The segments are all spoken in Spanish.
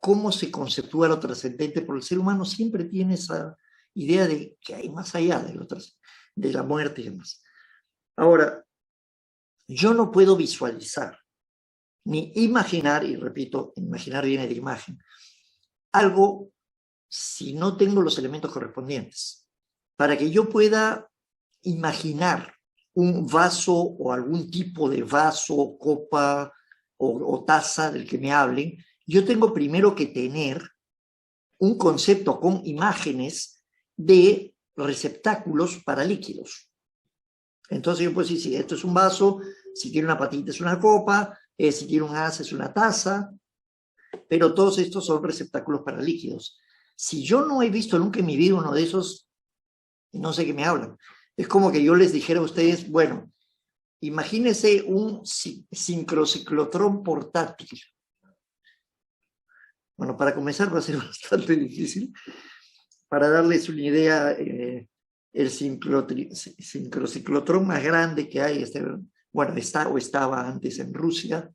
cómo se conceptúa lo trascendente, porque el ser humano siempre tiene esa idea de que hay más allá de la muerte y demás. Ahora, yo no puedo visualizar ni imaginar, y repito, imaginar viene de imagen, algo si no tengo los elementos correspondientes. Para que yo pueda imaginar un vaso o algún tipo de vaso, copa o taza del que me hablen, yo tengo primero que tener un concepto con imágenes de receptáculos para líquidos. Entonces yo puedo decir, si esto es un vaso, si tiene una patita es una copa, si tiene un asa es una taza, pero todos estos son receptáculos para líquidos. Si yo no he visto nunca en mi vida uno de esos, no sé qué me hablan. Es como que yo les dijera a ustedes, bueno, imagínense un sincrociclotrón portátil. Bueno, para comenzar va a ser bastante difícil. Para darles una idea, el sincrociclotrón más grande que hay, bueno, estaba antes en Rusia,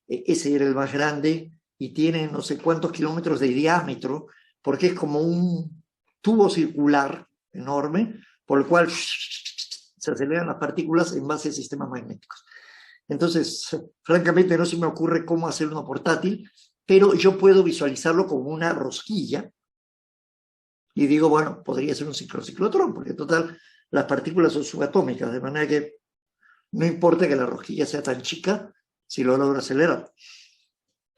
ese era el más grande y tiene no sé cuántos kilómetros de diámetro, porque es como un tubo circular enorme, por el cual se aceleran las partículas en base a sistemas magnéticos. Entonces, francamente no se me ocurre cómo hacer uno portátil, pero yo puedo visualizarlo como una rosquilla, y digo, bueno, podría ser un sincrociclotrón, porque en total las partículas son subatómicas, de manera que no importa que la rosquilla sea tan chica, si lo logro acelerar.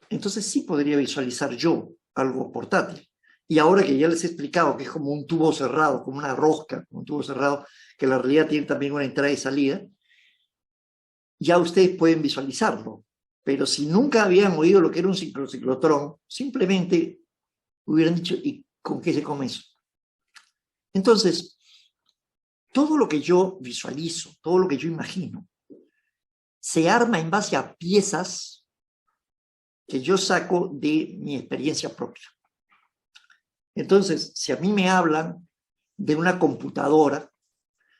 Entonces sí podría visualizar yo algo portátil. Y ahora que ya les he explicado que es como un tubo cerrado, como una rosca, un tubo cerrado, que en la realidad tiene también una entrada y salida, ya ustedes pueden visualizarlo. Pero si nunca habían oído lo que era un sincrociclotrón, simplemente hubieran dicho, ¿y con qué se come eso? Entonces, todo lo que yo visualizo, todo lo que yo imagino, se arma en base a piezas que yo saco de mi experiencia propia. Entonces, si a mí me hablan de una computadora,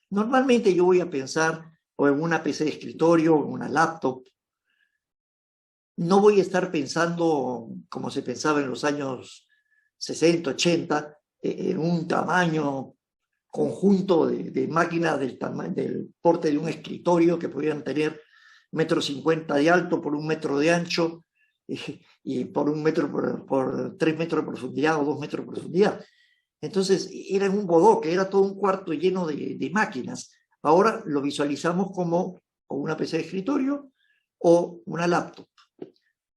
normalmente yo voy a pensar o en una PC de escritorio o en una laptop. No voy a estar pensando como se pensaba en los años 60, 80, en un tamaño conjunto de máquinas del porte de un escritorio que podían tener 1,50 m de alto por 1 metro de ancho y por 1 metro por 3 metros de profundidad o 2 metros de profundidad. Entonces era un bodoque, era todo un cuarto lleno de máquinas. Ahora lo visualizamos como o una PC de escritorio o una laptop.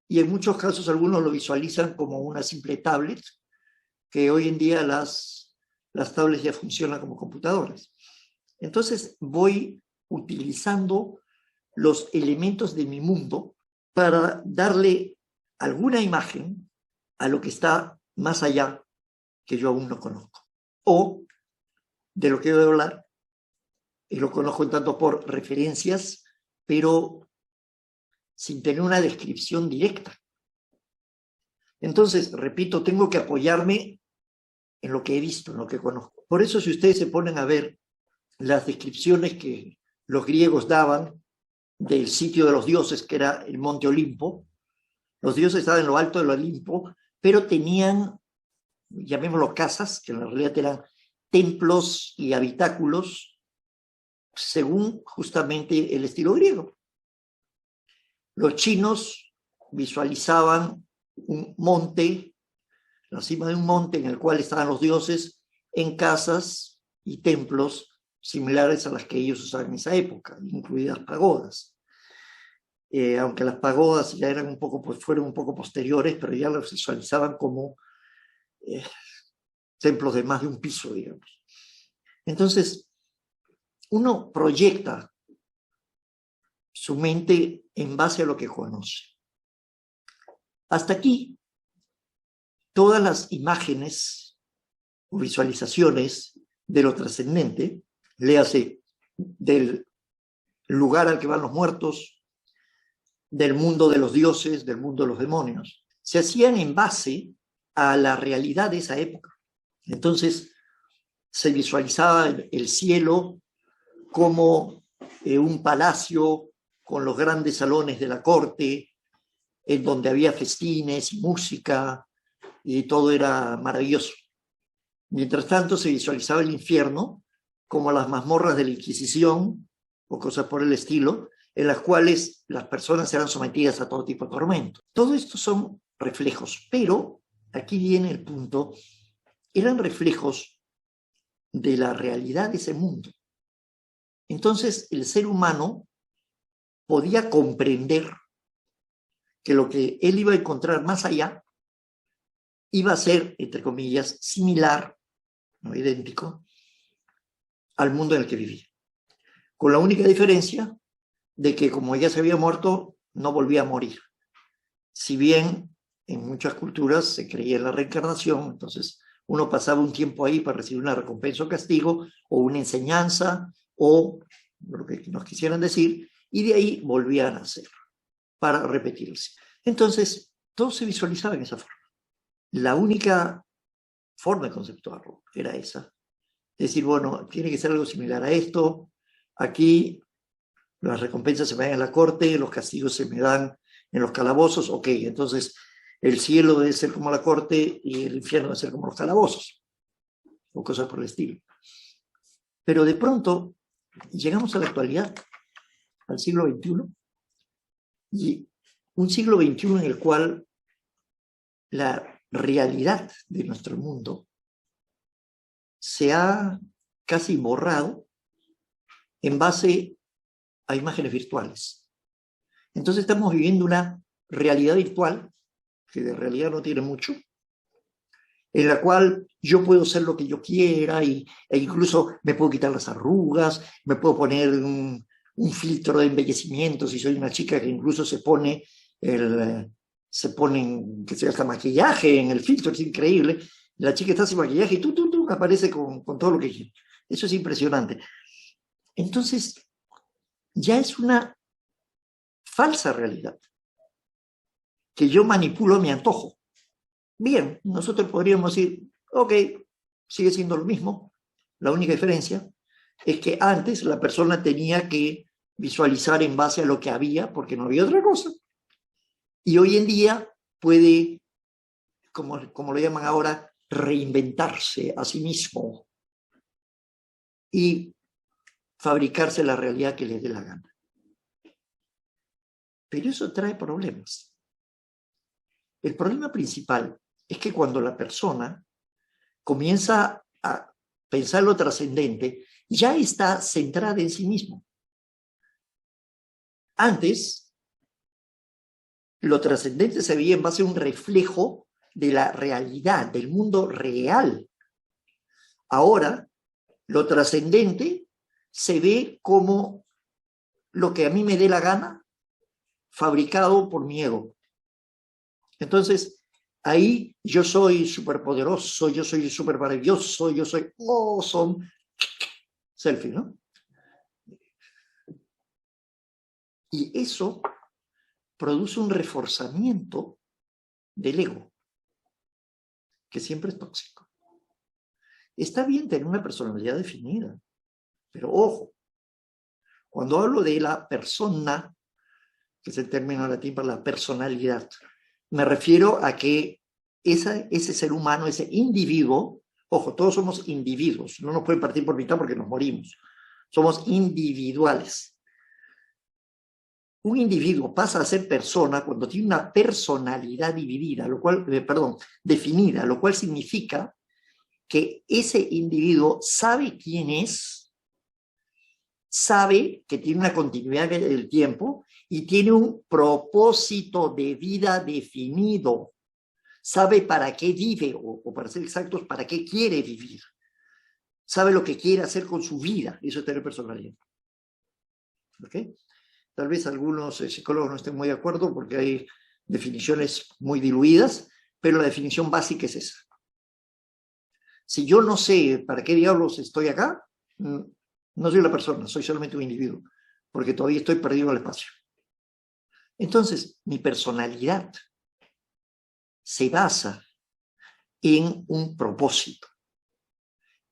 Y en muchos casos algunos lo visualizan como una simple tablet, que hoy en día las tablets ya funcionan como computadoras. Entonces voy utilizando los elementos de mi mundo para darle alguna imagen a lo que está más allá que yo aún no conozco. O de lo que voy a hablar, y lo conozco en tanto por referencias, pero sin tener una descripción directa. Entonces, repito, tengo que apoyarme en lo que he visto, en lo que conozco. Por eso, si ustedes se ponen a ver las descripciones que los griegos daban del sitio de los dioses, que era el monte Olimpo, los dioses estaban en lo alto del Olimpo, pero tenían, llamémoslo casas, que en realidad eran templos y habitáculos, según justamente el estilo griego. Los chinos visualizaban un monte, la cima de un monte en el cual estaban los dioses en casas y templos similares a las que ellos usaban en esa época, incluidas pagodas. Aunque las pagodas ya eran fueron un poco posteriores, pero ya las visualizaban como templos de más de un piso, digamos. Entonces, uno proyecta su mente en base a lo que conoce. Hasta aquí, todas las imágenes o visualizaciones de lo trascendente, léase del lugar al que van los muertos, del mundo de los dioses, del mundo de los demonios, se hacían en base a la realidad de esa época. Entonces, se visualizaba el cielo como un palacio con los grandes salones de la corte, en donde había festines y música, y todo era maravilloso. Mientras tanto, se visualizaba el infierno como las mazmorras de la Inquisición o cosas por el estilo, en las cuales las personas eran sometidas a todo tipo de tormento. Todo esto son reflejos, pero aquí viene el punto, eran reflejos de la realidad de ese mundo. Entonces, el ser humano podía comprender que lo que él iba a encontrar más allá iba a ser, entre comillas, similar, no idéntico, al mundo en el que vivía. Con la única diferencia de que como ya se había muerto, no volvía a morir. Si bien en muchas culturas se creía en la reencarnación, entonces uno pasaba un tiempo ahí para recibir una recompensa o castigo, o una enseñanza, o lo que nos quisieran decir, y de ahí volvía a nacer, para repetirse. Entonces, todo se visualizaba en esa forma. La única forma de conceptuarlo era esa. Es decir, bueno, tiene que ser algo similar a esto. Aquí las recompensas se me dan en la corte, los castigos se me dan en los calabozos. Ok, entonces el cielo debe ser como la corte y el infierno debe ser como los calabozos, o cosas por el estilo. Pero de pronto llegamos a la actualidad, al siglo XXI, y un siglo XXI en el cual la realidad de nuestro mundo se ha casi borrado en base a imágenes virtuales. Entonces estamos viviendo una realidad virtual, que de realidad no tiene mucho, en la cual yo puedo ser lo que yo quiera e incluso me puedo quitar las arrugas, me puedo poner un filtro de embellecimiento si soy una chica que incluso se pone que se gasta maquillaje en el filtro, es increíble. La chica está sin maquillaje y tú aparece con todo lo que quiere. Eso es impresionante. Entonces, ya es una falsa realidad que yo manipulo a mi antojo. Bien, nosotros podríamos decir, ok, sigue siendo lo mismo. La única diferencia es que antes la persona tenía que visualizar en base a lo que había, porque no había otra cosa. Y hoy en día puede, como lo llaman ahora, reinventarse a sí mismo y fabricarse la realidad que le dé la gana. Pero eso trae problemas. El problema principal es que cuando la persona comienza a pensar lo trascendente, ya está centrada en sí mismo. Antes, lo trascendente se veía en base a un reflejo de la realidad, del mundo real. Ahora, lo trascendente se ve como lo que a mí me dé la gana, fabricado por mi ego. Entonces, ahí yo soy superpoderoso, yo soy súper maravilloso, yo soy awesome. Selfie, ¿no? Y eso produce un reforzamiento del ego, que siempre es tóxico. Está bien tener una personalidad definida, pero ojo, cuando hablo de la persona, que es el término latín para la personalidad, me refiero a que ese ser humano, ese individuo, ojo, todos somos individuos, no nos pueden partir por mitad porque nos morimos, somos individuales. Un individuo pasa a ser persona cuando tiene una personalidad definida, lo cual significa que ese individuo sabe quién es, sabe que tiene una continuidad del tiempo y tiene un propósito de vida definido. Sabe para qué vive, o para ser exactos, para qué quiere vivir. Sabe lo que quiere hacer con su vida. Eso es tener personalidad. ¿Ok? Tal vez algunos psicólogos no estén muy de acuerdo porque hay definiciones muy diluidas, pero la definición básica es esa. Si yo no sé para qué diablos estoy acá, no soy la persona, soy solamente un individuo, porque todavía estoy perdido en el espacio. Entonces, mi personalidad se basa en un propósito.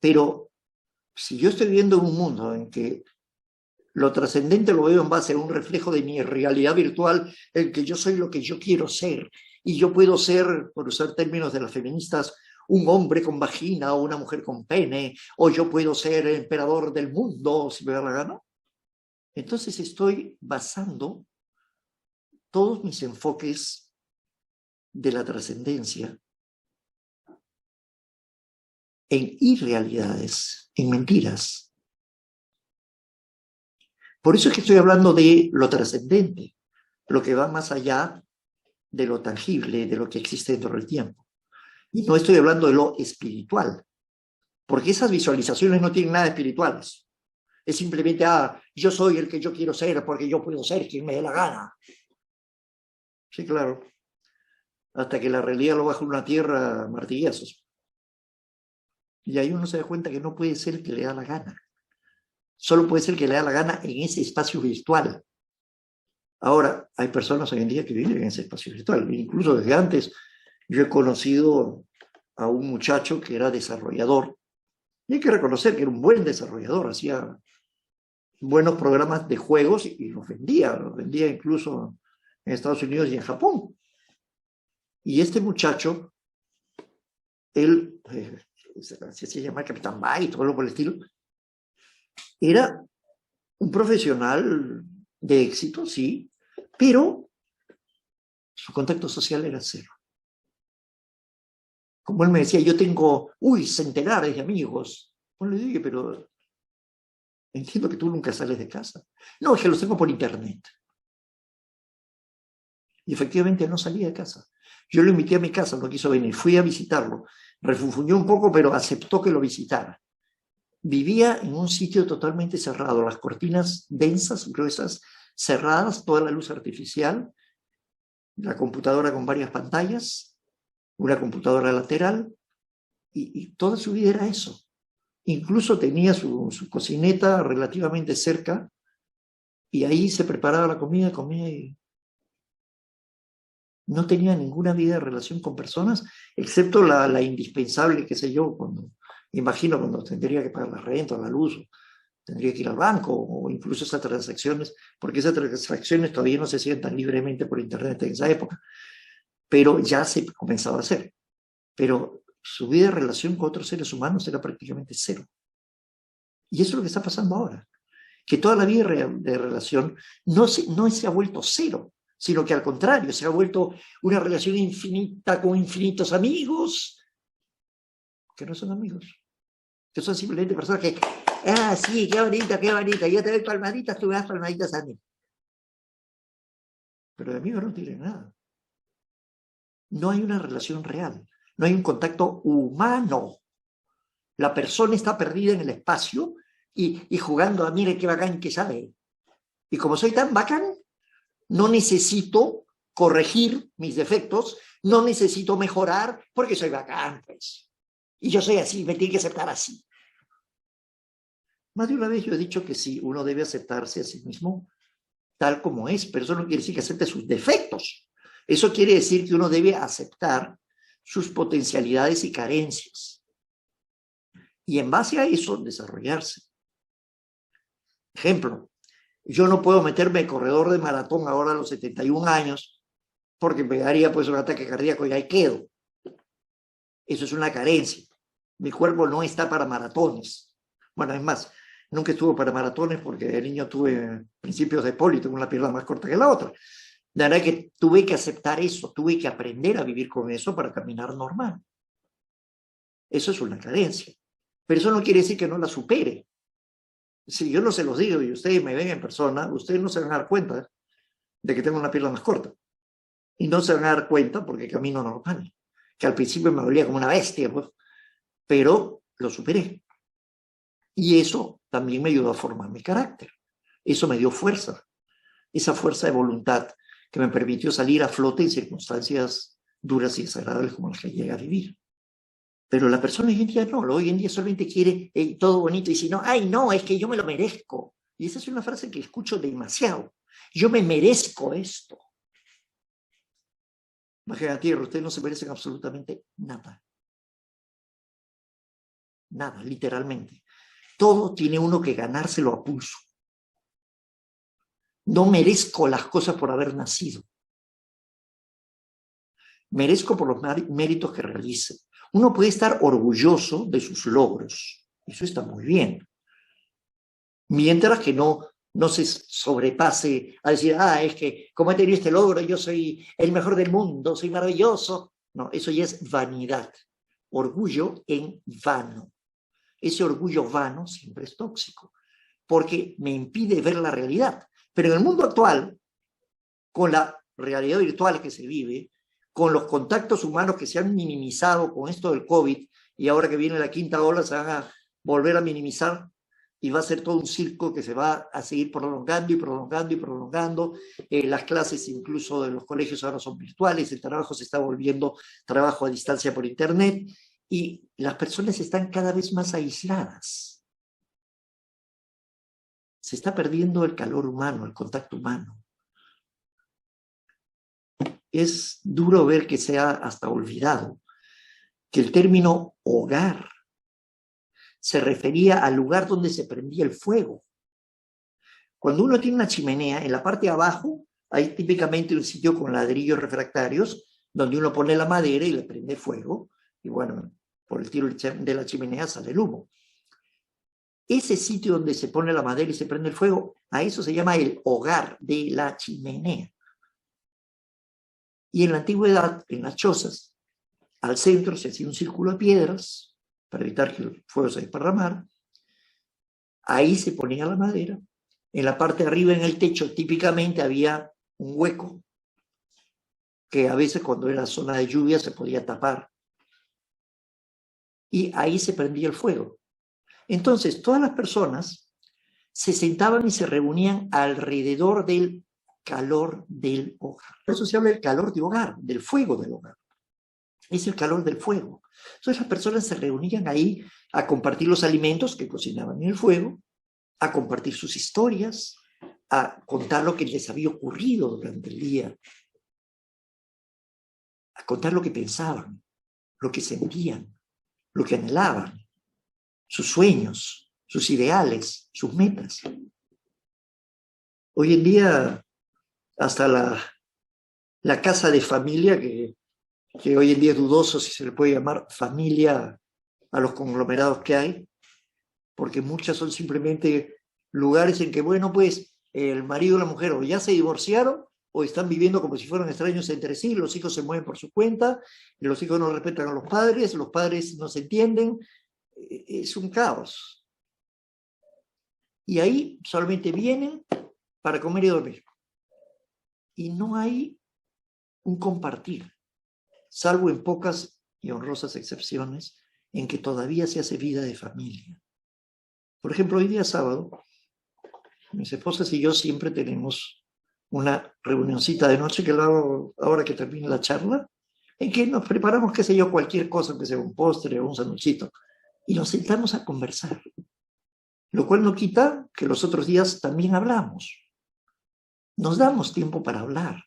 Pero si yo estoy viviendo en un mundo en que lo trascendente lo veo en base a un reflejo de mi realidad virtual, en que yo soy lo que yo quiero ser, y yo puedo ser, por usar términos de las feministas, un hombre con vagina o una mujer con pene, o yo puedo ser emperador del mundo si me da la gana. Entonces estoy basando todos mis enfoques de la trascendencia en irrealidades, en mentiras. Por eso es que estoy hablando de lo trascendente, lo que va más allá de lo tangible, de lo que existe dentro del tiempo. Y no estoy hablando de lo espiritual, porque esas visualizaciones no tienen nada espirituales. Es simplemente, yo soy el que yo quiero ser porque yo puedo ser quien me dé la gana. Sí, claro. Hasta que la realidad lo baja una tierra a martillazos. Y ahí uno se da cuenta que no puede ser el que le da la gana. Solo puede ser el que le da la gana en ese espacio virtual. Ahora, hay personas hoy en día que viven en ese espacio virtual. Incluso desde antes, yo he conocido a un muchacho que era desarrollador. Y hay que reconocer que era un buen desarrollador. Hacía buenos programas de juegos y los vendía incluso en Estados Unidos y en Japón. Y este muchacho, él, se llama Capitán Byte o algo por el estilo, era un profesional de éxito, sí, pero su contacto social era cero. Como él me decía, yo tengo, centenares de amigos. Pues le dije, pero entiendo que tú nunca sales de casa. No, es que los tengo por internet. Y efectivamente no salía de casa. Yo lo invité a mi casa, no quiso venir. Fui a visitarlo. Refunfuñó un poco, pero aceptó que lo visitara. Vivía en un sitio totalmente cerrado, las cortinas densas, gruesas, cerradas, toda la luz artificial, la computadora con varias pantallas, una computadora lateral, y toda su vida era eso. Incluso tenía su cocineta relativamente cerca, y ahí se preparaba la comida, comía y no tenía ninguna vida de relación con personas, excepto la indispensable, qué sé yo, imagino cuando tendría que pagar la renta, la luz, tendría que ir al banco, o incluso esas transacciones, porque esas transacciones todavía no se hacían tan libremente por internet en esa época, pero ya se comenzaba a hacer. Pero su vida de relación con otros seres humanos era prácticamente cero. Y eso es lo que está pasando ahora, que toda la vida de relación no se ha vuelto cero, sino que al contrario, se ha vuelto una relación infinita con infinitos amigos, que no son amigos, que son simplemente personas que, sí, qué bonita, yo te doy palmaditas, tú me das palmaditas a mí. Pero de amigos no tienen nada. No hay una relación real, no hay un contacto humano. La persona está perdida en el espacio y jugando a mire qué bacán que sabe. Y como soy tan bacán, no necesito corregir mis defectos, no necesito mejorar porque soy bacán, pues. Y yo soy así, me tiene que aceptar así. Más de una vez yo he dicho que sí, uno debe aceptarse a sí mismo tal como es, pero eso no quiere decir que acepte sus defectos. Eso quiere decir que uno debe aceptar sus potencialidades y carencias. Y en base a eso, desarrollarse. Ejemplo, yo no puedo meterme corredor de maratón ahora a los 71 años porque me daría pues un ataque cardíaco y ahí quedo. Eso es una carencia. Mi cuerpo no está para maratones. Bueno, es más, nunca estuvo para maratones porque de niño tuve principios de poli, tengo una pierna más corta que la otra. De verdad que tuve que aceptar eso, tuve que aprender a vivir con eso para caminar normal. Eso es una carencia. Pero eso no quiere decir que no la supere. Si yo no se los digo y ustedes me ven en persona, ustedes no se van a dar cuenta de que tengo una pierna más corta. Y no se van a dar cuenta porque camino normal. Que al principio me dolía como una bestia, pues, pero lo superé. Y eso también me ayudó a formar mi carácter. Eso me dio fuerza. Esa fuerza de voluntad que me permitió salir a flote en circunstancias duras y desagradables como las que llegué a vivir. Pero la persona hoy en día no, hoy en día solamente quiere todo bonito y si no, no, es que yo me lo merezco. Y esa es una frase que escucho demasiado. Yo me merezco esto. Bajen a tierra, ustedes no se merecen absolutamente nada. Nada, literalmente. Todo tiene uno que ganárselo a pulso. No merezco las cosas por haber nacido. merezco por los méritos que realice. Uno puede estar orgulloso de sus logros, eso está muy bien, mientras que no se sobrepase a decir, es que como he tenido este logro, yo soy el mejor del mundo, soy maravilloso. No, eso ya es vanidad, orgullo en vano. Ese orgullo vano siempre es tóxico, porque me impide ver la realidad. Pero en el mundo actual, con la realidad virtual que se vive, con los contactos humanos que se han minimizado con esto del COVID, y ahora que viene la quinta ola se van a volver a minimizar, y va a ser todo un circo que se va a seguir prolongando y prolongando y prolongando. Las clases incluso de los colegios ahora son virtuales, el trabajo se está volviendo trabajo a distancia por internet, y las personas están cada vez más aisladas. Se está perdiendo el calor humano, el contacto humano. Es duro ver que se ha hasta olvidado que el término hogar se refería al lugar donde se prendía el fuego. Cuando uno tiene una chimenea, en la parte de abajo hay típicamente un sitio con ladrillos refractarios donde uno pone la madera y le prende fuego, y bueno, por el tiro de la chimenea sale el humo. Ese sitio donde se pone la madera y se prende el fuego, a eso se llama el hogar de la chimenea. Y en la antigüedad, en las chozas, al centro se hacía un círculo de piedras para evitar que el fuego se desparramara. Ahí se ponía la madera. En la parte de arriba, en el techo, típicamente había un hueco que a veces cuando era zona de lluvia se podía tapar. Y ahí se prendía el fuego. Entonces, todas las personas se sentaban y se reunían alrededor del calor del hogar. Por eso se habla del calor de hogar, del fuego del hogar. Es el calor del fuego. Entonces las personas se reunían ahí a compartir los alimentos que cocinaban en el fuego, a compartir sus historias, a contar lo que les había ocurrido durante el día, a contar lo que pensaban, lo que sentían, lo que anhelaban, sus sueños, sus ideales, sus metas. Hoy en día, hasta la casa de familia, que hoy en día es dudoso si se le puede llamar familia a los conglomerados que hay, porque muchas son simplemente lugares en que, bueno, pues el marido y la mujer o ya se divorciaron o están viviendo como si fueran extraños entre sí, los hijos se mueven por su cuenta, los hijos no respetan a los padres no se entienden, es un caos. Y ahí solamente vienen para comer y dormir. Y no hay un compartir, salvo en pocas y honrosas excepciones en que todavía se hace vida de familia. Por ejemplo, hoy día sábado, mis esposas y yo siempre tenemos una reunioncita de noche que lo hago ahora que termine la charla, en que nos preparamos, qué sé yo, cualquier cosa, que sea un postre o un sanduchito, y nos sentamos a conversar. Lo cual no quita que los otros días también hablamos. Nos damos tiempo para hablar.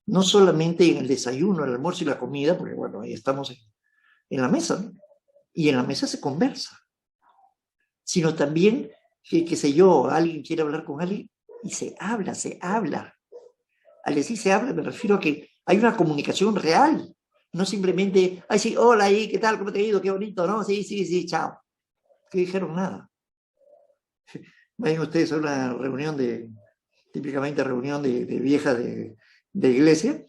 No solamente en el desayuno, el almuerzo y la comida, porque bueno, ahí estamos en la mesa, ¿no? Y en la mesa se conversa. Sino también, qué sé yo, alguien quiere hablar con alguien y se habla, se habla. Al decir se habla me refiero a que hay una comunicación real. No simplemente, ay sí, hola, ¿y qué tal? ¿Cómo te ha ido? Qué bonito, ¿no? Sí, sí, sí, chao. Que dijeron nada. Vayan ustedes a una reunión típicamente reunión de viejas de iglesia,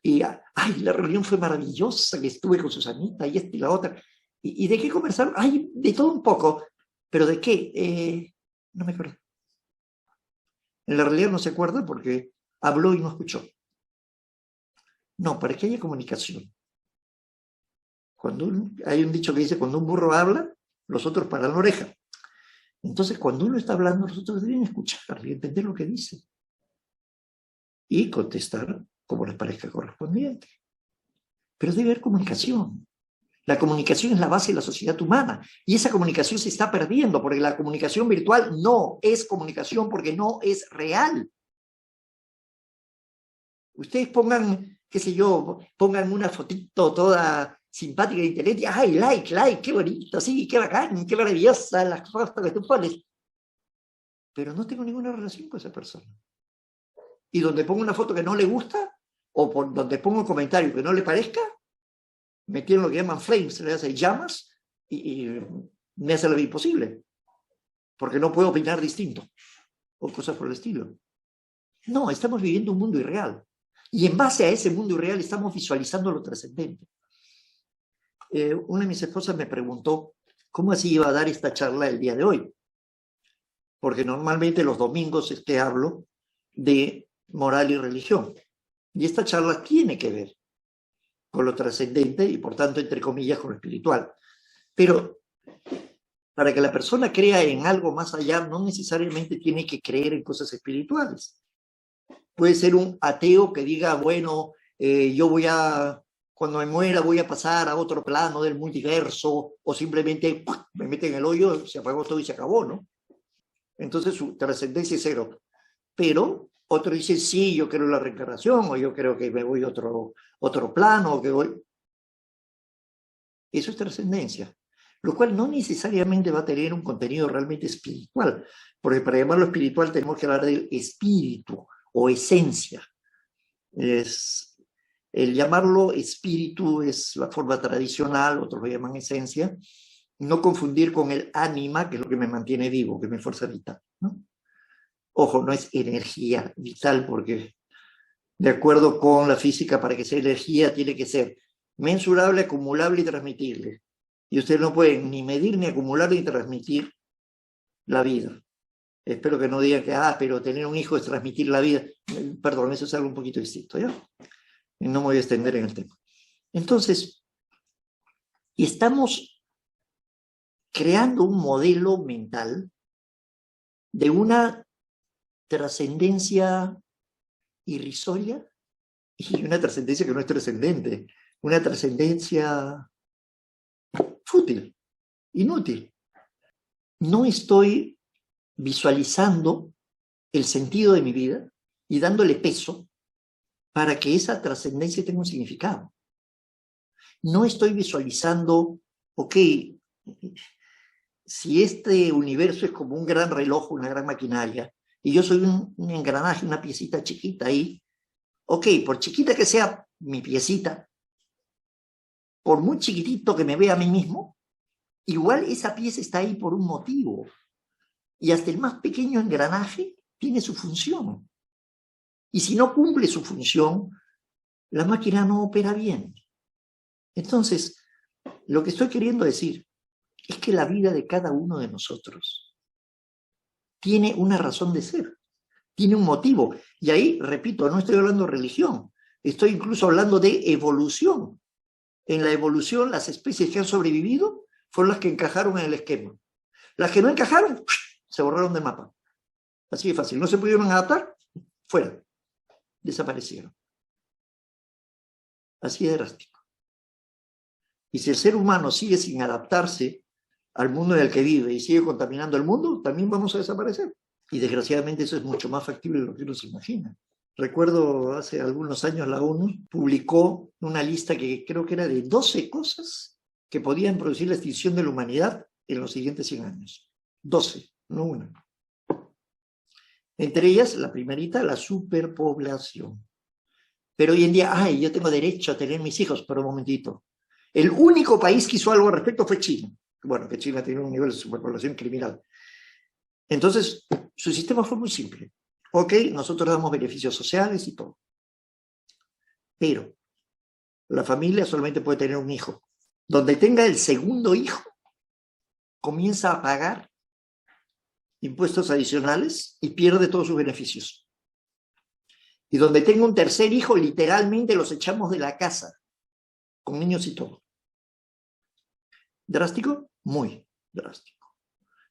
y ay, la reunión fue maravillosa, que estuve con Susanita y esta y la otra. ¿Y de qué conversaron? Ay, de todo un poco. ¿Pero de qué? No me acuerdo. En la realidad no se acuerda porque habló y no escuchó. No, para que haya comunicación. Hay un dicho que dice, cuando un burro habla, los otros paran la oreja. Entonces, cuando uno está hablando, los otros deben escuchar y entender lo que dice. Y contestar como les parezca correspondiente. Pero debe haber comunicación. La comunicación es la base de la sociedad humana. Y esa comunicación se está perdiendo porque la comunicación virtual no es comunicación porque no es real. Ustedes pongan, qué sé yo, pongan una fotito toda simpática de internet y ¡ay, like, qué bonito! Sí, qué bacán, qué maravillosa las fotos que tú pones. Pero no tengo ninguna relación con esa persona. Y donde pongo una foto que no le gusta, o por donde pongo un comentario que no le parezca, me tienen lo que llaman flames, le hacen llamas, y me hace la vida imposible, porque no puedo opinar distinto, o cosas por el estilo. No, estamos viviendo un mundo irreal. Y en base a ese mundo irreal estamos visualizando lo trascendente. Una de mis esposas me preguntó cómo así iba a dar esta charla el día de hoy. Porque normalmente los domingos es que hablo de moral y religión. Y esta charla tiene que ver con lo trascendente y, por tanto, entre comillas, con lo espiritual. Pero para que la persona crea en algo más allá, no necesariamente tiene que creer en cosas espirituales. Puede ser un ateo que diga, bueno, cuando me muera voy a pasar a otro plano del multiverso, o simplemente me mete en el hoyo, se apagó todo y se acabó, ¿no? Entonces su trascendencia es cero. Pero otro dice, sí, yo creo en la reencarnación, o yo creo que me voy a otro plano, o que voy... Eso es trascendencia. Lo cual no necesariamente va a tener un contenido realmente espiritual, porque para llamarlo espiritual tenemos que hablar del espíritu o esencia. El llamarlo espíritu es la forma tradicional, otros lo llaman esencia. No confundir con el ánima, que es lo que me mantiene vivo, que es mi fuerza vital, ¿no? Ojo, no es energía vital, porque de acuerdo con la física, para que sea energía tiene que ser mensurable, acumulable y transmitible. Y ustedes no pueden ni medir, ni acumular, ni transmitir la vida. Espero que no digan que, pero tener un hijo es transmitir la vida. Perdón, eso es algo un poquito distinto, ¿ya? Y no me voy a extender en el tema. Entonces, estamos creando un modelo mental de una trascendencia irrisoria y una trascendencia que no es trascendente, una trascendencia fútil, inútil. No estoy visualizando el sentido de mi vida y dándole peso para que esa trascendencia tenga un significado. No estoy visualizando, ok, si este universo es como un gran reloj, una gran maquinaria, y yo soy un engranaje, una piecita chiquita ahí, ok, por chiquita que sea mi piecita, por muy chiquitito que me vea a mí mismo, igual esa pieza está ahí por un motivo. Y hasta el más pequeño engranaje tiene su función. Y si no cumple su función, la máquina no opera bien. Entonces, lo que estoy queriendo decir es que la vida de cada uno de nosotros tiene una razón de ser, tiene un motivo. Y ahí, repito, no estoy hablando de religión, estoy incluso hablando de evolución. En la evolución, las especies que han sobrevivido fueron las que encajaron en el esquema. Las que no encajaron, se borraron del mapa. Así de fácil. No se pudieron adaptar, fuera. Desaparecieron. Así de drástico. Y si el ser humano sigue sin adaptarse al mundo en el que vive y sigue contaminando el mundo, también vamos a desaparecer. Y desgraciadamente eso es mucho más factible de lo que uno se imagina. Recuerdo hace algunos años la ONU publicó una lista que creo que era de 12 cosas que podían producir la extinción de la humanidad en los siguientes 100 años. 12, no una. Entre ellas, la primerita, la superpoblación. Pero hoy en día, yo tengo derecho a tener mis hijos, pero un momentito. El único país que hizo algo al respecto fue China. Bueno, que China tiene un nivel de superpoblación criminal. Entonces, su sistema fue muy simple. Ok, nosotros damos beneficios sociales y todo. Pero la familia solamente puede tener un hijo. Donde tenga el segundo hijo, comienza a pagar impuestos adicionales y pierde todos sus beneficios. Y donde tenga un tercer hijo, literalmente los echamos de la casa, con niños y todo. ¿Drástico? Muy drástico.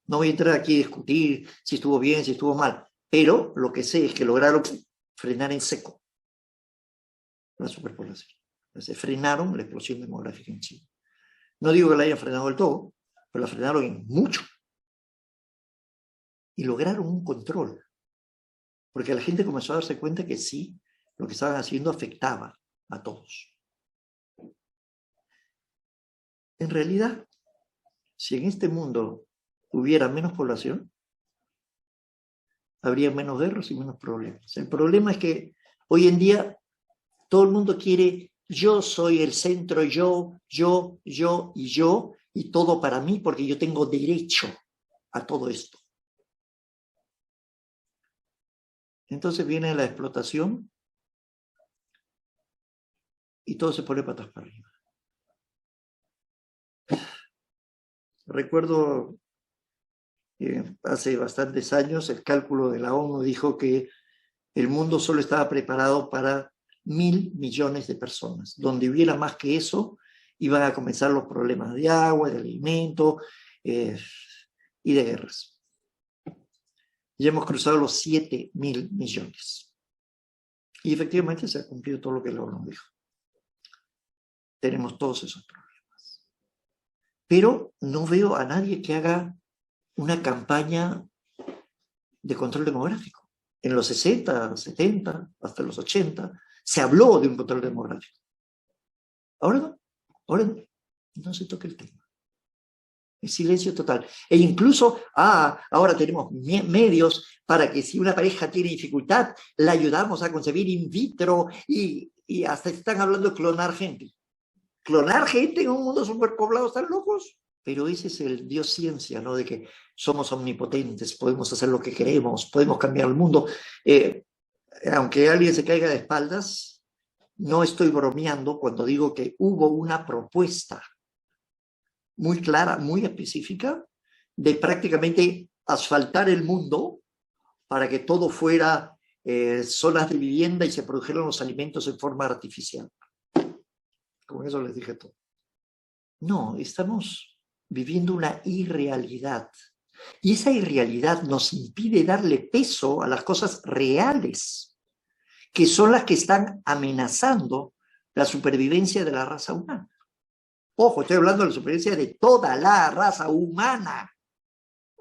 No voy a entrar aquí a discutir si estuvo bien, si estuvo mal, pero lo que sé es que lograron frenar en seco la superpoblación. Entonces, frenaron la explosión demográfica en China. No digo que la hayan frenado del todo, pero la frenaron en mucho. Y lograron un control. Porque la gente comenzó a darse cuenta que sí, lo que estaban haciendo afectaba a todos. En realidad, si en este mundo hubiera menos población, habría menos guerras y menos problemas. El problema es que hoy en día Todo el mundo quiere, yo soy el centro, yo, y todo para mí porque yo tengo derecho a todo esto. Entonces viene la explotación y todo se pone patas para arriba. Recuerdo hace bastantes años el cálculo de la ONU dijo que el mundo solo estaba preparado para 1.000 millones de personas. Donde hubiera más que eso, iban a comenzar los problemas de agua, de alimento y de guerras. Ya hemos cruzado los 7.000 millones. Y efectivamente se ha cumplido todo lo que la ONU dijo. Tenemos todos esos problemas. Pero no veo a nadie que haga una campaña de control demográfico. En los 60, 70, hasta los 80, se habló de un control demográfico. Ahora no se toca el tema. El silencio total. E incluso, ahora tenemos medios para que si una pareja tiene dificultad, la ayudamos a concebir in vitro y hasta están hablando de clonar gente. ¿Clonar gente en un mundo superpoblado? ¿Están locos? Pero ese es el Dios ciencia, ¿no? De que somos omnipotentes, podemos hacer lo que queremos, podemos cambiar el mundo. Aunque alguien se caiga de espaldas, no estoy bromeando cuando digo que hubo una propuesta muy clara, muy específica, de prácticamente asfaltar el mundo para que todo fuera zonas de vivienda y se produjeran los alimentos en forma artificial. Con eso les dije todo. No, estamos viviendo una irrealidad. Y esa irrealidad nos impide darle peso a las cosas reales, que son las que están amenazando la supervivencia de la raza humana. Ojo, estoy hablando de la supervivencia de toda la raza humana.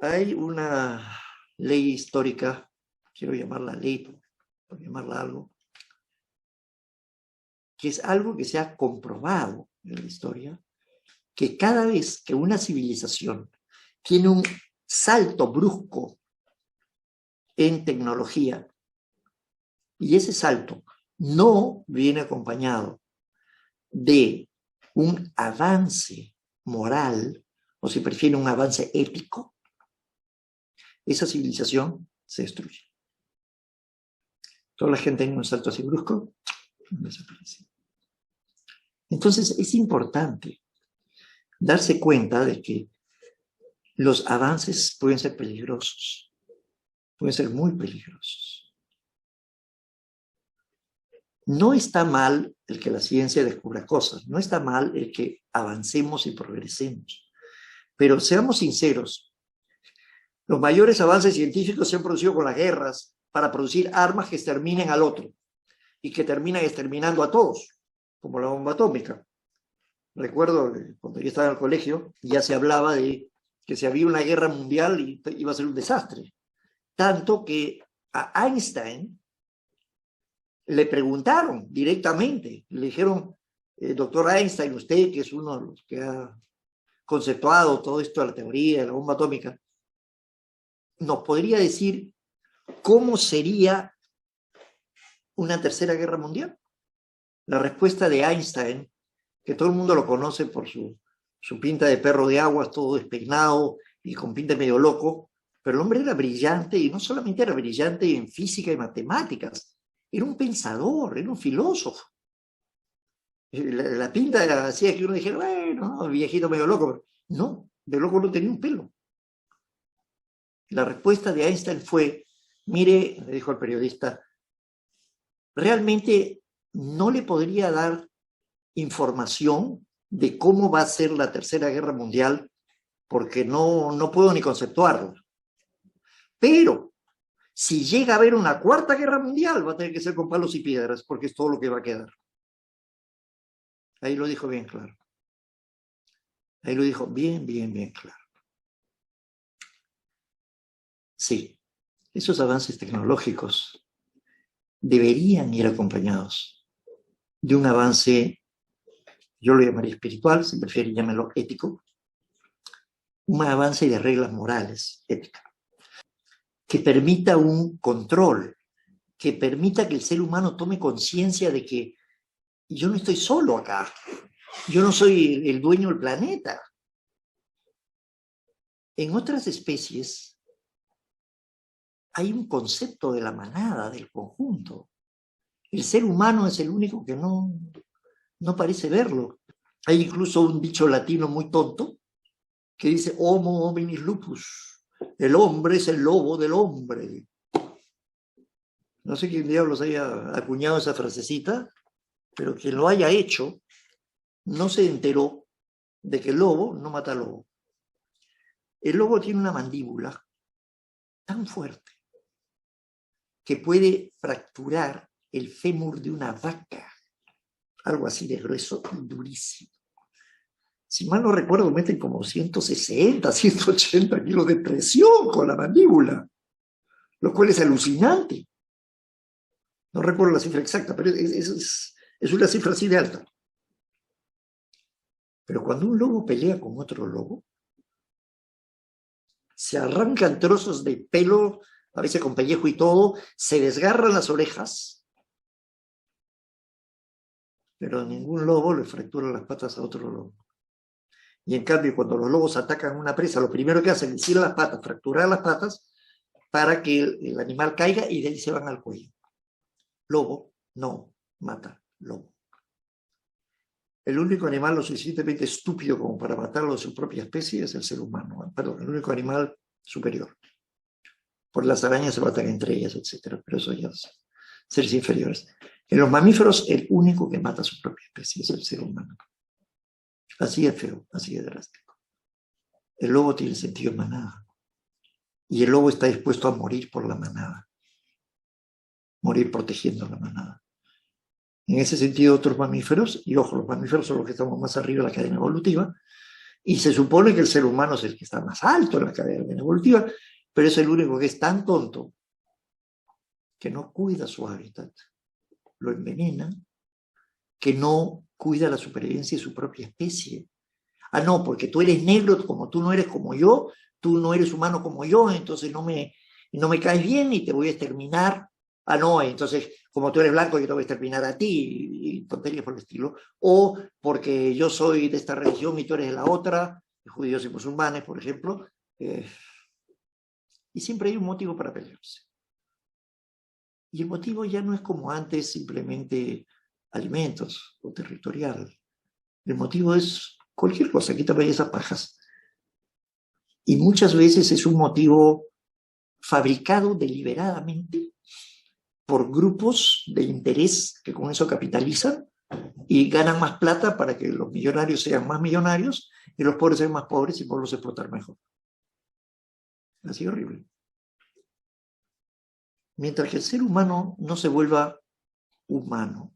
Hay una ley histórica, quiero llamarla ley, por llamarla algo, que es algo que se ha comprobado en la historia, que cada vez que una civilización tiene un salto brusco en tecnología, y ese salto no viene acompañado de un avance moral, o si prefieren un avance ético, esa civilización se destruye. Toda la gente en un salto así brusco desaparece. Entonces es importante darse cuenta de que los avances pueden ser peligrosos, pueden ser muy peligrosos. No está mal el que la ciencia descubra cosas, no está mal el que avancemos y progresemos, pero seamos sinceros, los mayores avances científicos se han producido con las guerras para producir armas que exterminen al otro y que terminan exterminando a todos, como la bomba atómica. Recuerdo que cuando yo estaba en el colegio ya se hablaba de que si había una guerra mundial iba a ser un desastre. Tanto que a Einstein le preguntaron directamente, le dijeron, doctor Einstein, usted que es uno de los que ha conceptuado todo esto de la teoría de la bomba atómica, ¿nos podría decir cómo sería una tercera guerra mundial? La respuesta de Einstein, que todo el mundo lo conoce por su pinta de perro de aguas, todo despeinado y con pinta medio loco, pero el hombre era brillante, y no solamente era brillante en física y matemáticas, era un pensador, era un filósofo. La pinta hacía que uno dijera, bueno, viejito medio loco. No, de loco no tenía un pelo. La respuesta de Einstein fue, mire, le dijo al periodista, realmente no le podría dar información de cómo va a ser la tercera guerra mundial porque no puedo ni conceptuarla. Pero si llega a haber una cuarta guerra mundial va a tener que ser con palos y piedras porque es todo lo que va a quedar. Ahí lo dijo bien claro. Ahí lo dijo bien claro. Sí, esos avances tecnológicos deberían ir acompañados de un avance, yo lo llamaría espiritual, si prefiere llamarlo ético, un avance de reglas morales, éticas, que permita un control, que permita que el ser humano tome conciencia de que Y yo no estoy solo acá. Yo no soy el dueño del planeta. En otras especies hay un concepto de la manada, del conjunto. El ser humano es el único que no parece verlo. Hay incluso un dicho latino muy tonto que dice Homo hominis lupus. El hombre es el lobo del hombre. No sé quién diablos haya acuñado esa frasecita, pero quien lo haya hecho no se enteró de que el lobo no mata al lobo. El lobo tiene una mandíbula tan fuerte que puede fracturar el fémur de una vaca, algo así de grueso y durísimo. Si mal no recuerdo, meten como 160, 180 kilos de presión con la mandíbula, lo cual es alucinante. No recuerdo la cifra exacta, pero es una cifra así de alta. Pero cuando un lobo pelea con otro lobo, se arrancan trozos de pelo, a veces con pellejo y todo, se desgarran las orejas, pero ningún lobo le fractura las patas a otro lobo. Y en cambio, cuando los lobos atacan a una presa, lo primero que hacen es ir a las patas, fracturar las patas, para que el animal caiga y de ahí se van al cuello. Lobo no mata lobo. El único animal lo suficientemente estúpido como para matarlo de su propia especie es el ser humano. Perdón, el único animal superior. Por las arañas se matan entre ellas, etc. Pero eso ya es seres inferiores. En los mamíferos, el único que mata a su propia especie es el ser humano. Así es feo, así es drástico. El lobo tiene sentido de manada. Y el lobo está dispuesto a morir por la manada. Morir protegiendo la manada. En ese sentido, otros mamíferos, y ojo, los mamíferos son los que estamos más arriba de la cadena evolutiva, y se supone que el ser humano es el que está más alto en la cadena evolutiva, pero es el único que es tan tonto que no cuida su hábitat, lo envenena, que no cuida la supervivencia de su propia especie. Ah, no, porque tú eres negro, como tú no eres como yo, tú no eres humano como yo, entonces no me caes bien y te voy a exterminar. Ah, no, entonces, como tú eres blanco, yo te voy a exterminar a ti, y tonterías por el estilo. O porque yo soy de esta religión y tú eres de la otra, judíos y musulmanes, por ejemplo. Y siempre hay un motivo para pelearse. Y el motivo ya no es como antes, simplemente alimentos o territorial. El motivo es cualquier cosa, quítame esas pajas. Y muchas veces es un motivo fabricado deliberadamente por grupos de interés que con eso capitalizan y ganan más plata para que los millonarios sean más millonarios y los pobres sean más pobres y poderlos explotar mejor. Así horrible. Mientras que el ser humano no se vuelva humano,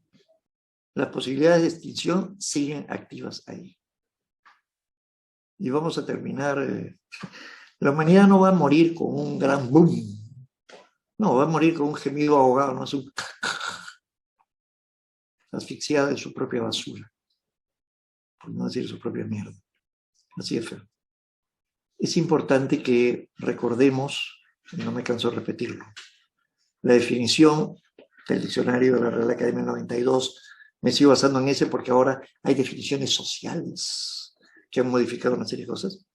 las posibilidades de extinción siguen activas ahí. Y vamos a terminar. La humanidad no va a morir con un gran boom. No, va a morir con un gemido ahogado, no es un asfixiada en su propia basura, por no decir su propia mierda. Así es feo. Es importante que recordemos, y no me canso de repetirlo, la definición del diccionario de la Real Academia 92, me sigo basando en ese porque ahora hay definiciones sociales que han modificado una serie de cosas.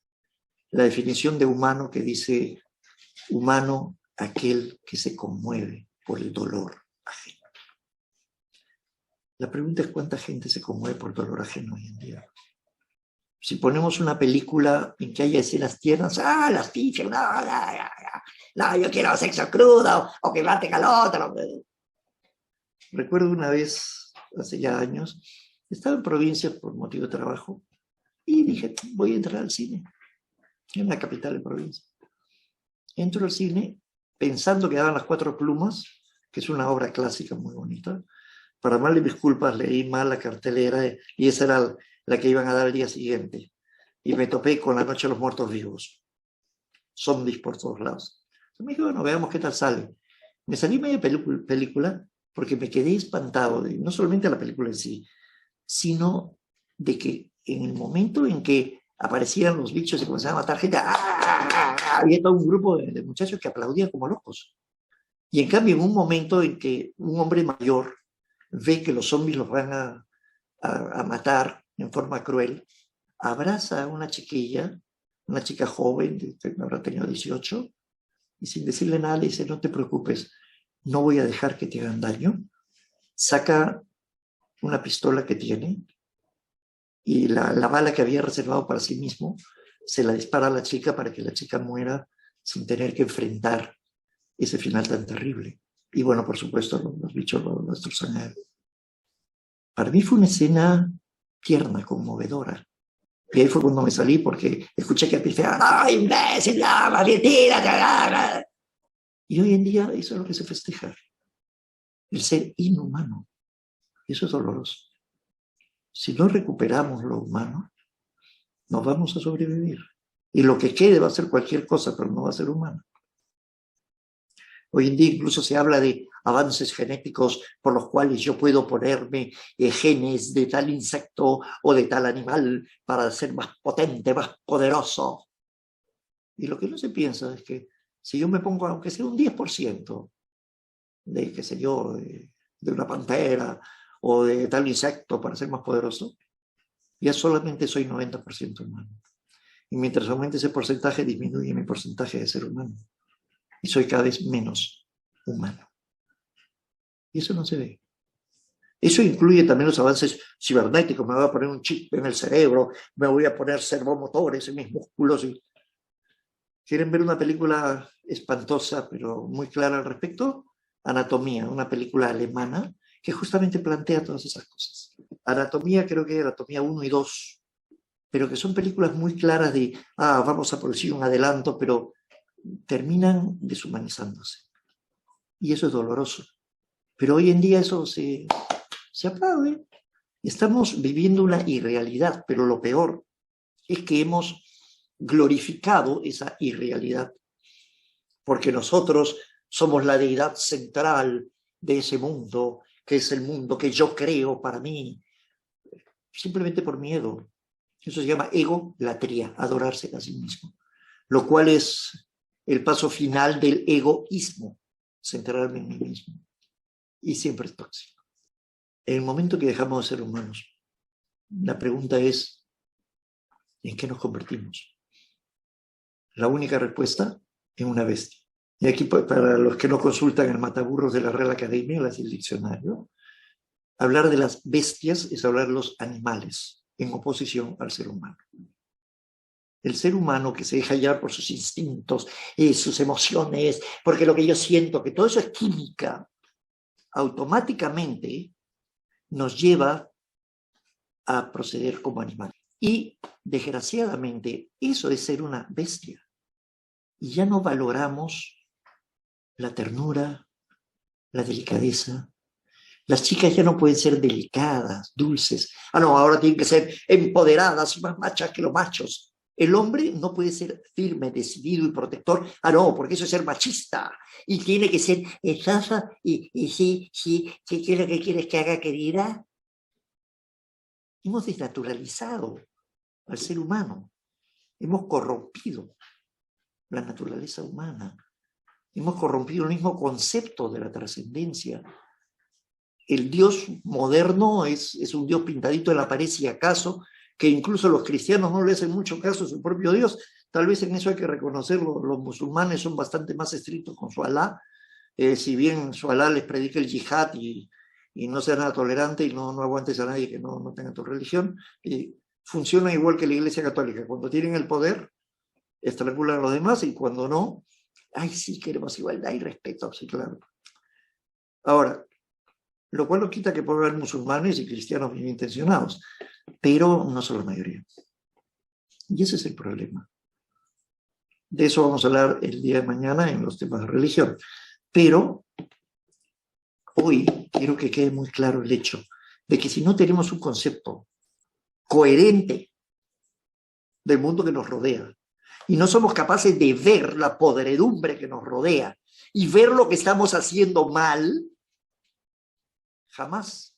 La definición de humano que dice humano, aquel que se conmueve por el dolor ajeno. La pregunta es cuánta gente se conmueve por dolor ajeno hoy en día. Si ponemos una película en que haya escenas tiernas, las pifias, no, yo quiero sexo crudo, o que maten al otro. Recuerdo una vez, hace ya años, estaba en provincia por motivo de trabajo, y dije, voy a entrar al cine, en la capital de provincia. Entro al cine pensando que daban Las Cuatro Plumas, que es una obra clásica muy bonita. Para mal de mis culpas, leí mal la cartelera y esa era la que iban a dar el día siguiente. Y me topé con La Noche de los Muertos Vivos. Zombies por todos lados. Entonces me dije, bueno, veamos qué tal sale. Me salí media película porque me quedé espantado, no solamente de la película en sí, sino de que en el momento en que aparecían los bichos y comenzaban a matar gente, había todo un grupo de muchachos que aplaudían como locos. Y en cambio, en un momento en que un hombre mayor ve que los zombies los van a a matar en forma cruel, abraza a una chiquilla, una chica joven, que habrá tenido 18, y sin decirle nada le dice, no te preocupes, no voy a dejar que te hagan daño. Saca una pistola que tiene y la bala que había reservado para sí mismo se la dispara a la chica para que la chica muera sin tener que enfrentar ese final tan terrible. Y bueno, por supuesto, los bichos lo destrozan a él. Para mí fue una escena tierna, conmovedora. Y ahí fue cuando me salí porque escuché que pisteaban, ¡ay, imbécil, Argentina! Y hoy en día eso es lo que se festeja. El ser inhumano. Y eso es doloroso. Si no recuperamos lo humano, no vamos a sobrevivir. Y lo que quede va a ser cualquier cosa, pero no va a ser humano. Hoy en día incluso se habla de avances genéticos por los cuales yo puedo ponerme genes de tal insecto o de tal animal para ser más potente, más poderoso. Y lo que no se piensa es que si yo me pongo, aunque sea un 10% de, qué sé yo, de una pantera o de tal insecto para ser más poderoso, ya solamente soy 90% humano. Y mientras aumente ese porcentaje, disminuye mi porcentaje de ser humano. Y soy cada vez menos humano. Y eso no se ve. Eso incluye también los avances cibernéticos. Me voy a poner un chip en el cerebro, me voy a poner servomotores en mis músculos. ¿Quieren ver una película espantosa, pero muy clara al respecto? Anatomía, una película alemana que justamente plantea todas esas cosas. Anatomía, creo que Anatomía 1 y 2, pero que son películas muy claras de, vamos a producir un adelanto, pero terminan deshumanizándose. Y eso es doloroso. Pero hoy en día eso se aplaude. Estamos viviendo una irrealidad, pero lo peor es que hemos glorificado esa irrealidad, porque nosotros somos la deidad central de ese mundo, que es el mundo que yo creo para mí, simplemente por miedo. Eso se llama egolatría, adorarse a sí mismo, lo cual es el paso final del egoísmo, centrarme en mí mismo, y siempre es tóxico. En el momento que dejamos de ser humanos, la pregunta es, ¿en qué nos convertimos? La única respuesta, en una bestia. Y aquí, para los que no consultan el mataburros de la Real Academia, el diccionario, hablar de las bestias es hablar de los animales, en oposición al ser humano. El ser humano que se deja llevar por sus instintos, sus emociones, porque lo que yo siento, que todo eso es química, automáticamente nos lleva a proceder como animal. Y, desgraciadamente, eso es ser una bestia. Y ya no valoramos la ternura, la delicadeza. Las chicas ya no pueden ser delicadas, dulces. No, ahora tienen que ser empoderadas y más machas que los machos. El hombre no puede ser firme, decidido y protector. No, porque eso es ser machista. Y tiene que ser esasa y sí, ¿qué es lo que quieres que haga, querida? Hemos desnaturalizado al ser humano. Hemos corrompido la naturaleza humana. Hemos corrompido el mismo concepto de la trascendencia. El Dios moderno es un Dios pintadito en la pared, si acaso, que incluso los cristianos no le hacen mucho caso a su propio Dios. Tal vez en eso hay que reconocerlo. Los musulmanes son bastante más estrictos con su Alá. Si bien su Alá les predica el yihad y no sea nada tolerante y no aguantes a nadie que no tenga tu religión, funciona igual que la Iglesia Católica. Cuando tienen el poder, estrangulan a los demás, y cuando no, sí, queremos igualdad y respeto, sí, claro. Ahora, lo cual no quita que pueda haber musulmanes y cristianos bien intencionados, pero no son la mayoría. Y ese es el problema. De eso vamos a hablar el día de mañana en los temas de religión. Pero hoy quiero que quede muy claro el hecho de que si no tenemos un concepto coherente del mundo que nos rodea, y no somos capaces de ver la podredumbre que nos rodea y ver lo que estamos haciendo mal, jamás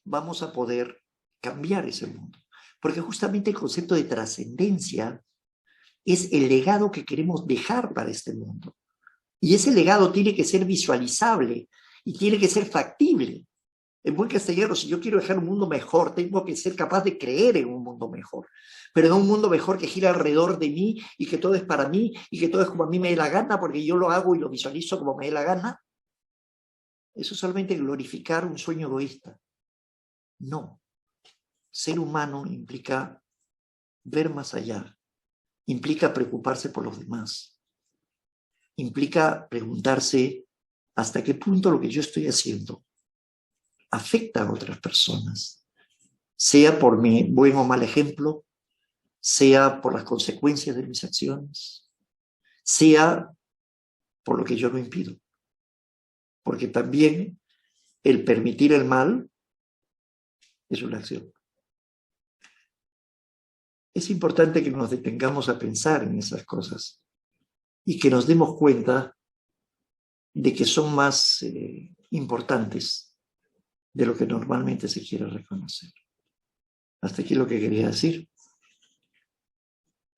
vamos a poder cambiar ese mundo. Porque justamente el concepto de trascendencia es el legado que queremos dejar para este mundo. Y ese legado tiene que ser visualizable y tiene que ser factible. En buen castellano, si yo quiero dejar un mundo mejor, tengo que ser capaz de creer en un mundo mejor. Pero no un mundo mejor que gira alrededor de mí y que todo es para mí y que todo es como a mí me dé la gana porque yo lo hago y lo visualizo como me dé la gana. Eso es solamente glorificar un sueño egoísta. No. Ser humano implica ver más allá, implica preocuparse por los demás, implica preguntarse hasta qué punto lo que yo estoy haciendo afecta a otras personas, sea por mi buen o mal ejemplo, sea por las consecuencias de mis acciones, sea por lo que yo no impido. Porque también el permitir el mal es una acción. Es importante que nos detengamos a pensar en esas cosas y que nos demos cuenta de que son más importantes de lo que normalmente se quiere reconocer. Hasta aquí lo que quería decir.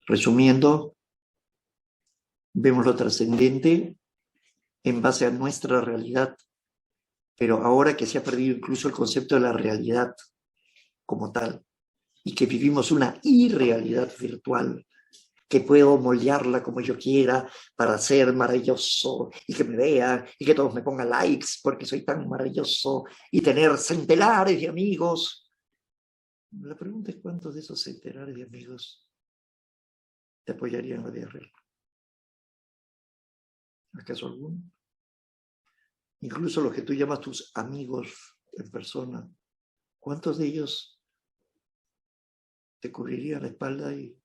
Resumiendo, vemos lo trascendente en base a nuestra realidad, pero ahora que se ha perdido incluso el concepto de la realidad como tal, y que vivimos una irrealidad virtual, que puedo moldearla como yo quiera para ser maravilloso y que me vean y que todos me pongan likes porque soy tan maravilloso y tener centenares de amigos. La pregunta es cuántos de esos centenares de amigos te apoyarían en la vida real. ¿Acaso alguno? Incluso los que tú llamas tus amigos en persona, ¿cuántos de ellos te cubrirían la espalda y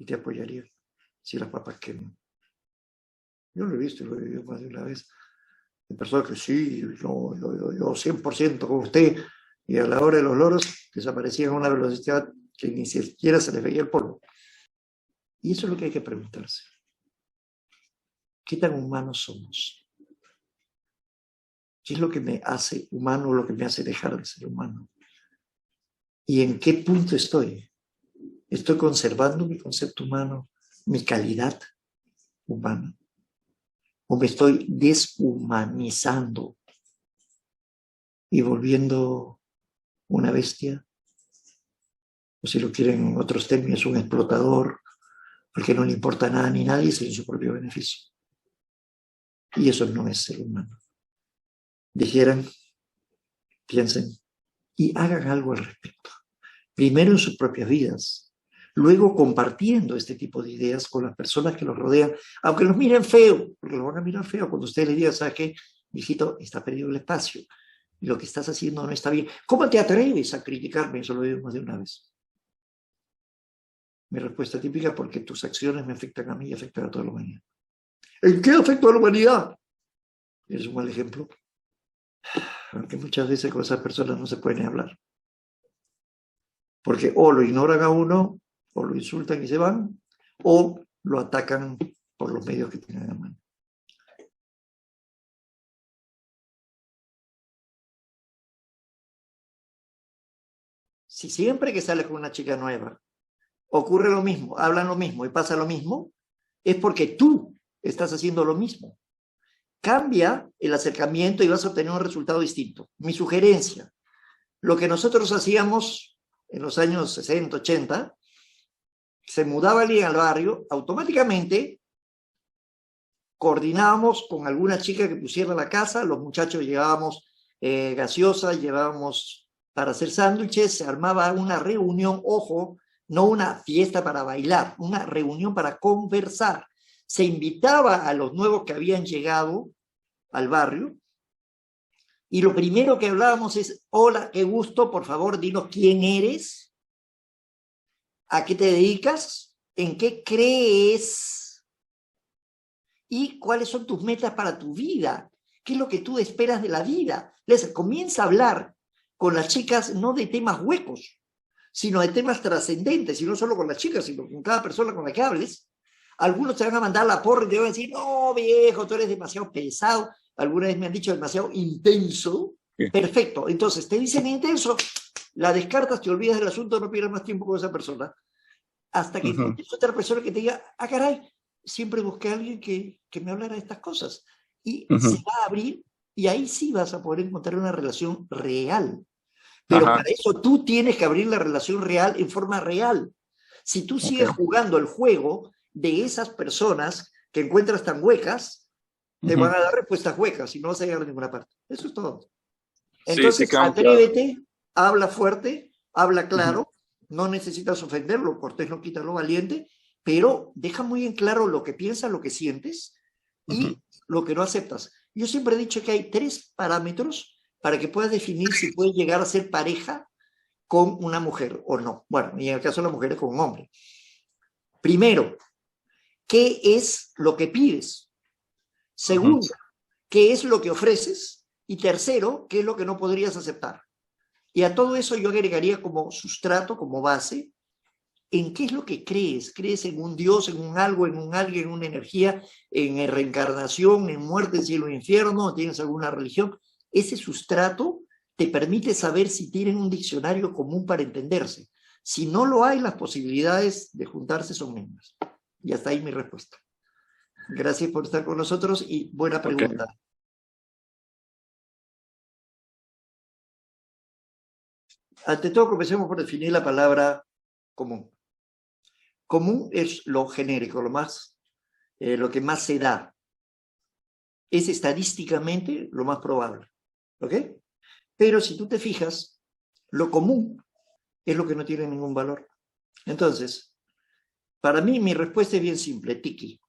te apoyarían si las papas queman? Yo lo he visto y lo he vivido más de una vez. Hay personas que sí, yo 100% con usted, y a la hora de los loros desaparecían a una velocidad que ni siquiera se les veía el polvo. Y eso es lo que hay que preguntarse. ¿Qué tan humanos somos? ¿Qué es lo que me hace humano o lo que me hace dejar de ser humano? ¿Y en qué punto estoy? ¿Estoy conservando mi concepto humano, mi calidad humana? ¿O me estoy deshumanizando y volviendo una bestia? O si lo quieren en otros términos, un explotador, al que no le importa nada ni nadie, sin su propio beneficio. Y eso no es ser humano. Dijeran, piensen y hagan algo al respecto. Primero en sus propias vidas, luego compartiendo este tipo de ideas con las personas que los rodean, aunque los miren feo, porque los van a mirar feo cuando ustedes les digan, ¿sabes qué? Mijito, está perdido el espacio, y lo que estás haciendo no está bien. ¿Cómo te atreves a criticarme? Eso lo digo más de una vez. Mi respuesta típica, porque tus acciones me afectan a mí y afectan a toda la humanidad. ¿En qué afecta a la humanidad? Es un mal ejemplo. Aunque muchas veces con esas personas no se puede ni hablar. Porque o lo ignoran a uno, o lo insultan y se van, o lo atacan por los medios que tienen a mano. Si siempre que sales con una chica nueva ocurre lo mismo, hablan lo mismo y pasa lo mismo, es porque tú estás haciendo lo mismo. Cambia el acercamiento y vas a obtener un resultado distinto. Mi sugerencia, lo que nosotros hacíamos en los años 60, 80, se mudaba alguien al barrio, automáticamente coordinábamos con alguna chica que pusiera la casa, los muchachos llevábamos gaseosa, llevábamos para hacer sándwiches, se armaba una reunión, ojo, no una fiesta para bailar, una reunión para conversar. Se invitaba a los nuevos que habían llegado al barrio y lo primero que hablábamos es, hola, qué gusto, por favor, dinos quién eres, a qué te dedicas, en qué crees y cuáles son tus metas para tu vida, qué es lo que tú esperas de la vida. Les comienza a hablar con las chicas no de temas huecos, sino de temas trascendentes, y no solo con las chicas, sino con cada persona con la que hables. Algunos te van a mandar la porra y te van a decir, no, viejo, tú eres demasiado pesado. Alguna vez me han dicho demasiado intenso. Sí. Perfecto, entonces te dicen intenso, la descartas, te olvidas del asunto, no pierdas más tiempo con esa persona. Hasta que encuentres otra persona que te diga, ah, caray, siempre busqué a alguien que me hablara de estas cosas. Y se va a abrir Y ahí sí vas a poder encontrar una relación real. Pero Ajá, para eso tú tienes que abrir la relación real en forma real. Si tú sigues ok. jugando el juego de esas personas que encuentras tan huecas, te van Ujú. a dar respuestas huecas y no vas a llegar a ninguna parte. Eso es todo. Sí, sí, Entonces, queda muy claro. atrévete, habla fuerte, habla Ujú, claro, no necesitas ofenderlo, cortés no quita lo valiente, pero deja muy en claro lo que piensas, lo que sientes ujú. y lo que no aceptas. Yo siempre he dicho que hay 3 parámetros para que puedas definir si puedes llegar a ser pareja con una mujer o no. Bueno, y en el caso de las mujeres con un hombre. Primero, ¿qué es lo que pides? Ujú. Segundo, ¿qué es lo que ofreces? Y tercero, ¿qué es lo que no podrías aceptar? Y a todo eso yo agregaría como sustrato, como base, en qué es lo que crees. ¿Crees en un Dios, en un algo, en un alguien, en una energía, en reencarnación, en muerte, cielo e infierno? ¿Tienes alguna religión? Ese sustrato te permite saber si tienen un diccionario común para entenderse. Si no lo hay, las posibilidades de juntarse son mínimas. Y hasta ahí mi respuesta. Gracias por estar con nosotros y buena Ok. pregunta. Ante todo, comencemos por definir la palabra común. Común es lo genérico, lo que más se da. Es estadísticamente lo más probable. ¿Ok? Pero si tú te fijas, lo común es lo que no tiene ningún valor. Entonces, para mí mi respuesta es bien simple, tiki.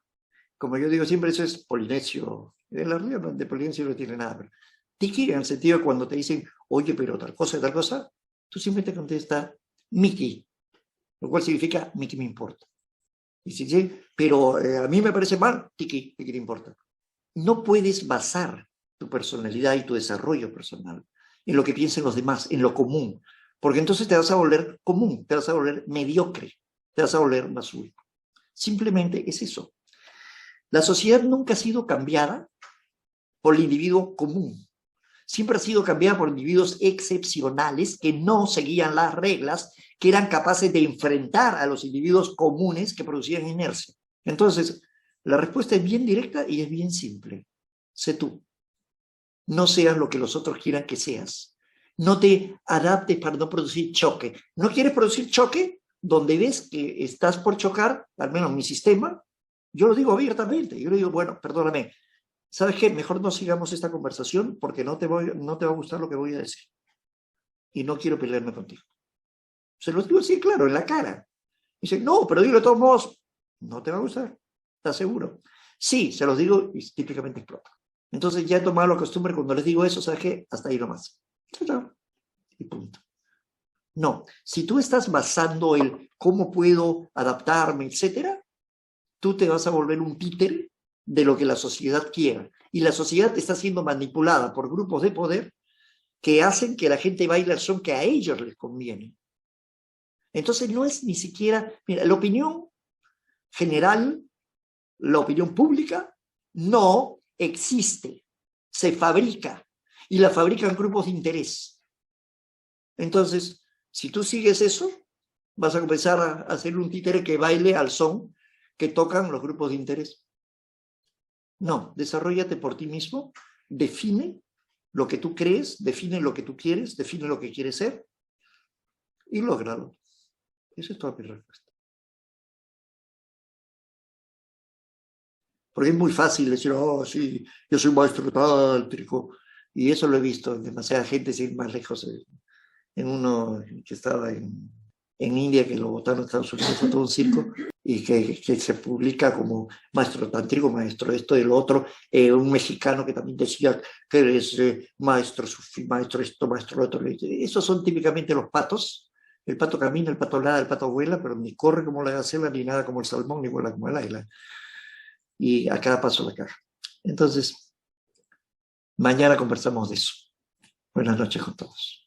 Como yo digo siempre, eso es polinesio. En la realidad de polinesio no tiene nada. Pero tiki en el sentido de cuando te dicen, oye, pero tal cosa, tú simplemente contestas Miki, lo cual significa Miki me importa. Y si sí, pero a mí me parece mal, tiki, ¿qué te importa? No puedes basar tu personalidad y tu desarrollo personal en lo que piensen los demás, en lo común, porque entonces te vas a volver común, te vas a volver mediocre, te vas a volver basura. Simplemente es eso. La sociedad nunca ha sido cambiada por el individuo común. Siempre ha sido cambiada por individuos excepcionales que no seguían las reglas, que eran capaces de enfrentar a los individuos comunes que producían inercia. Entonces, la respuesta es bien directa y es bien simple. Sé tú. No seas lo que los otros quieran que seas. No te adaptes para no producir choque. ¿No quieres producir choque? Donde ves que estás por chocar, al menos mi sistema, yo lo digo abiertamente. Yo le digo, bueno, perdóname, ¿sabes qué? Mejor no sigamos esta conversación porque no te va a gustar lo que voy a decir. Y no quiero pelearme contigo. Se lo digo así, claro, en la cara. Dice, no, pero digo de todos modos, no te va a gustar. ¿Estás seguro? Sí, se los digo y típicamente explota. Entonces ya he tomado la costumbre cuando les digo eso, ¿sabes qué? Hasta ahí nomás. Chao, chao. Y punto. No, si tú estás basando el cómo puedo adaptarme, etcétera, tú te vas a volver un títere de lo que la sociedad quiera. Y la sociedad está siendo manipulada por grupos de poder que hacen que la gente baile al son que a ellos les conviene. Entonces no es ni siquiera, mira, la opinión general, la opinión pública, no existe, se fabrica y la fabrican grupos de interés. Entonces, si tú sigues eso, vas a comenzar a hacer un títere que baile al son que tocan los grupos de interés. No, desarrollate por ti mismo, define lo que tú crees, define lo que tú quieres, define lo que quieres ser y lógralo. Esa es toda mi respuesta. Porque es muy fácil decir, oh, sí, yo soy maestro tántrico. Y eso lo he visto en demasiada gente sin ir más lejos. En uno que estaba en India, que lo votaron en Estados Unidos, fue todo un circo, y que se publica como maestro tántrico, maestro esto y lo otro. Un mexicano que también decía que eres maestro sufí, maestro esto, maestro lo otro. Esos son típicamente los patos. El pato camina, el pato nada, el pato vuela, pero ni corre como la gacela, ni nada como el salmón, ni vuela como el águila. Y a cada paso la caja. Entonces, mañana conversamos de eso. Buenas noches con todos.